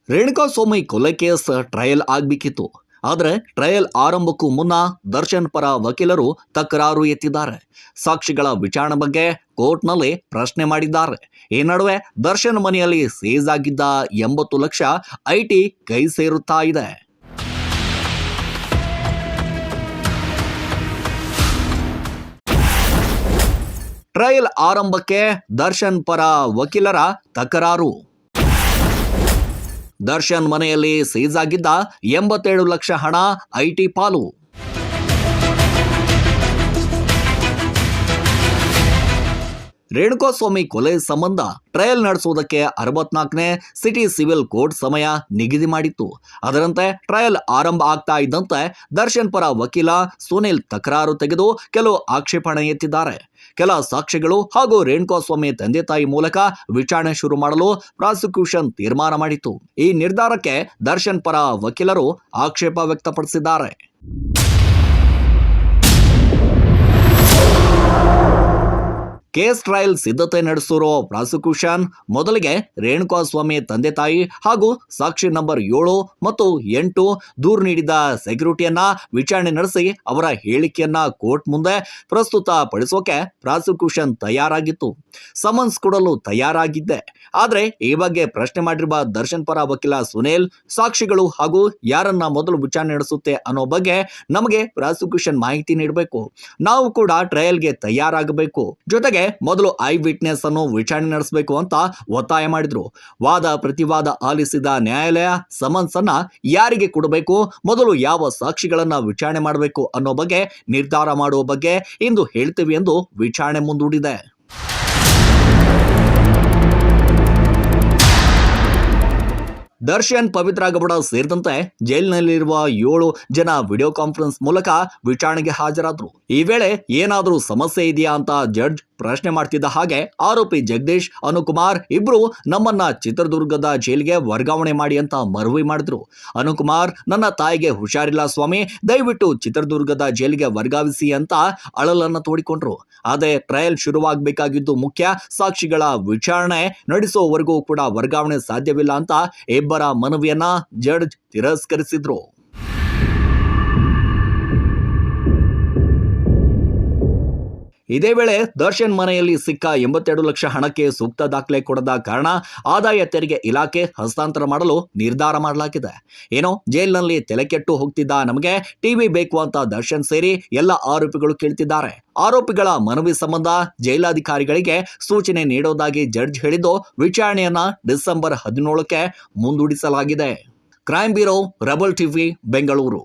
ರೇಣುಕಾಸ್ವಾಮಿ ಕೊಲೆ case trial ಆಗಬೇಕಿತ್ತು. ಆದರೆ ಟ್ರಯಲ್ ಆರಂಭಕ್ಕೂ ಮುನ್ನ ದರ್ಶನ್ ಪರ ವಕೀಲರು ತಕರಾರು ಎತ್ತಿದ್ದಾರೆ. ಸಾಕ್ಷಿಗಳ ವಿಚಾರಣೆ ಬಗ್ಗೆ ಕೋರ್ಟ್ನಲ್ಲಿ ಪ್ರಶ್ನೆ ಮಾಡಿದ್ದಾರೆ. ಈ ನಡುವೆ ದರ್ಶನ್ ಮನೆಯಲ್ಲಿ ಸೀಸ್ ಆಗಿದ್ದ 80 ಲಕ್ಷ ಐಟಿ ಕೈ ಸೇರುತ್ತಾ ಇದೆ. ಟ್ರಯಲ್ ಆರಂಭಕ್ಕೆ ದರ್ಶನ್ ಪರ ವಕೀಲರ ತಕರಾರು. ದರ್ಶನ್ ಮನೆಯಲ್ಲಿ ಸೀಸ್ ಆಗಿದ್ದ 87 ಲಕ್ಷ ಹಣ ಐಟಿ ಪಾಲು. ರೇಣುಕಾಸ್ವಾಮಿ ಕೊಲೆ ಸಂಬಂಧ ಟ್ರಯಲ್ ನಡೆಸುವುದಕ್ಕೆ 64ನೇ ಸಿಟಿ ಸಿವಿಲ್ ಕೋರ್ಟ್ ಸಮಯ ನಿಗದಿ ಮಾಡಿತ್ತು. ಅದರಂತೆ ಟ್ರಯಲ್ ಆರಂಭ ಆಗ್ತಾ ಇದ್ದಂತೆ ದರ್ಶನ್ ಪರ ವಕೀಲ ಸುನಿಲ್ ತಕರಾರು ತೆಗೆದು ಕೆಲವು ಆಕ್ಷೇಪಣೆ ಎತ್ತಿದ್ದಾರೆ. ಕೆಲ ಸಾಕ್ಷಿಗಳು ಹಾಗೂ ರೇಣುಕಾಸ್ವಾಮಿ ತಂದೆ ತಾಯಿ ಮೂಲಕ ವಿಚಾರಣೆ ಶುರು ಮಾಡಲು ಪ್ರಾಸಿಕ್ಯೂಷನ್ ತೀರ್ಮಾನ ಮಾಡಿತ್ತು. ಈ ನಿರ್ಧಾರಕ್ಕೆ ದರ್ಶನ್ ಪರ ವಕೀಲರು ಆಕ್ಷೇಪ ವ್ಯಕ್ತಪಡಿಸಿದ್ದಾರೆ. ಕೇಸ್ ಟ್ರಯಲ್ ಸಿದ್ಧತೆ ನಡೆಸಿರೋ ಪ್ರಾಸಿಕ್ಯೂಷನ್ ಮೊದಲಿಗೆ ರೇಣುಕಾಸ್ವಾಮಿ ತಂದೆ ತಾಯಿ ಹಾಗೂ ಸಾಕ್ಷಿ ನಂಬರ್ 7 ಮತ್ತು 8 ದೂರು ನೀಡಿದ ಸೆಕ್ಯೂರಿಟಿಯನ್ನ ವಿಚಾರಣೆ ನಡೆಸಿ ಅವರ ಹೇಳಿಕೆಯನ್ನ ಕೋರ್ಟ್ ಮುಂದೆ ಪ್ರಸ್ತುತ ಪಡಿಸೋಕೆ ಪ್ರಾಸಿಕ್ಯೂಷನ್ ತಯಾರಾಗಿತ್ತು. ಸಮನ್ಸ್ ಕೊಡಲು ತಯಾರಾಗಿದ್ದೆ. ಆದರೆ ಈ ಬಗ್ಗೆ ಪ್ರಶ್ನೆ ಮಾಡಿರುವ ದರ್ಶನ್ ಪರ ವಕೀಲ ಸುನಿಲ್, ಸಾಕ್ಷಿಗಳು ಹಾಗೂ ಯಾರನ್ನ ಮೊದಲು ವಿಚಾರಣೆ ನಡೆಸುತ್ತೆ ಅನ್ನೋ ಬಗ್ಗೆ ನಮಗೆ ಪ್ರಾಸಿಕ್ಯೂಷನ್ ಮಾಹಿತಿ ನೀಡಬೇಕು. ನಾವು ಕೂಡ ಟ್ರಯಲ್ಗೆ ತಯಾರಾಗಬೇಕು. ಜೊತೆಗೆ ಮೊದಲು ಐ ವಿಟ್ನೆಸ್ ಅನ್ನು ವಿಚಾರಣೆ ನಡೆಸಬೇಕು ಅಂತ ಒತ್ತಾಯ ಮಾಡಿದ್ರು. ವಾದ ಪ್ರತಿವಾದ ಆಲಿಸಿದ ನ್ಯಾಯಾಲಯ ಸಮನ್ಸ್ ಅನ್ನ ಯಾರಿಗೆ ಕೊಡಬೇಕು, ಮೊದಲು ಯಾವ ಸಾಕ್ಷಿಗಳನ್ನ ವಿಚಾರಣೆ ಮಾಡಬೇಕು ಅನ್ನೋ ಬಗ್ಗೆ ನಿರ್ಧಾರ ಮಾಡುವ ಬಗ್ಗೆ ಇಂದು ಹೇಳ್ತೀವಿ ಎಂದು ವಿಚಾರಣೆ ಮುಂದೂಡಿದೆ. ದರ್ಶನ್, ಪವಿತ್ರ ಗೌಡ ಸೇರಿದಂತೆ ಜೈಲಿನಲ್ಲಿರುವ 7 ಜನ ವಿಡಿಯೋ ಕಾನ್ಫರೆನ್ಸ್ ಮೂಲಕ ವಿಚಾರಣೆಗೆ ಹಾಜರಾದ್ರು. ಈ ವೇಳೆ ಏನಾದರೂ ಸಮಸ್ಯೆ ಇದೆಯಾ ಅಂತ ಜಡ್ಜ್ ಪ್ರಶ್ನೆ ಮಾಡ್ತಿದ್ದ ಹಾಗೆ ಆರೋಪಿ ಜಗದೀಶ್, ಅನುಕುಮಾರ್ ಇಬ್ರು ನಮ್ಮನ್ನ ಚಿತ್ರದುರ್ಗದ ಜೈಲಿಗೆ ವರ್ಗಾವಣೆ ಮಾಡಿ ಅಂತ ಮನವಿ ಮಾಡಿದ್ರು. ಅನುಕುಮಾರ್, ನನ್ನ ತಾಯಿಗೆ ಹುಷಾರಿಲ್ಲ ಸ್ವಾಮಿ, ದಯವಿಟ್ಟು ಚಿತ್ರದುರ್ಗದ ಜೈಲಿಗೆ ವರ್ಗಾವಿಸಿ ಅಂತ ಅಳಲನ್ನ ತೋಡಿಕೊಂಡ್ರು. ಆದರೆ ಟ್ರಯಲ್ ಶುರುವಾಗಬೇಕಾಗಿದ್ದು ಮುಖ್ಯ. ಸಾಕ್ಷಿಗಳ ವಿಚಾರಣೆ ನಡೆಸುವವರೆಗೂ ಕೂಡ ವರ್ಗಾವಣೆ ಸಾಧ್ಯವಿಲ್ಲ ಅಂತ ಇಬ್ಬರ ಮನವಿಯನ್ನ ಜಡ್ಜ್ ತಿರಸ್ಕರಿಸಿದ್ರು. ಇದೇ ವೇಳೆ ದರ್ಶನ್ ಮನೆಯಲ್ಲಿ ಸಿಕ್ಕ 82 ಲಕ್ಷ ಹಣಕ್ಕೆ ಸೂಕ್ತ ದಾಖಲೆ ಕೊಡದ ಕಾರಣ ಆದಾಯ ತೆರಿಗೆ ಇಲಾಖೆ ಹಸ್ತಾಂತರ ಮಾಡಲು ನಿರ್ಧಾರ ಮಾಡಲಾಗಿದೆ. ಏನೋ ಜೈಲಿನಲ್ಲಿ ತಲೆಕೆಟ್ಟು ಹೋಗ್ತಿದ್ದ ನಮಗೆ ಟಿವಿ ಬೇಕು ಅಂತ ದರ್ಶನ್ ಸೇರಿ ಎಲ್ಲ ಆರೋಪಿಗಳು ಕೇಳ್ತಿದ್ದಾರೆ. ಆರೋಪಿಗಳ ಮನವಿ ಸಂಬಂಧ ಜೈಲಾಧಿಕಾರಿಗಳಿಗೆ ಸೂಚನೆ ನೀಡೋದಾಗಿ ಜಡ್ಜ್ ಹೇಳಿದ್ದು ವಿಚಾರಣೆಯನ್ನ ಡಿಸೆಂಬರ್ 17ಕ್ಕೆ ಮುಂದೂಡಿಸಲಾಗಿದೆ. Crime bureau, rebel TV, Bengaluru.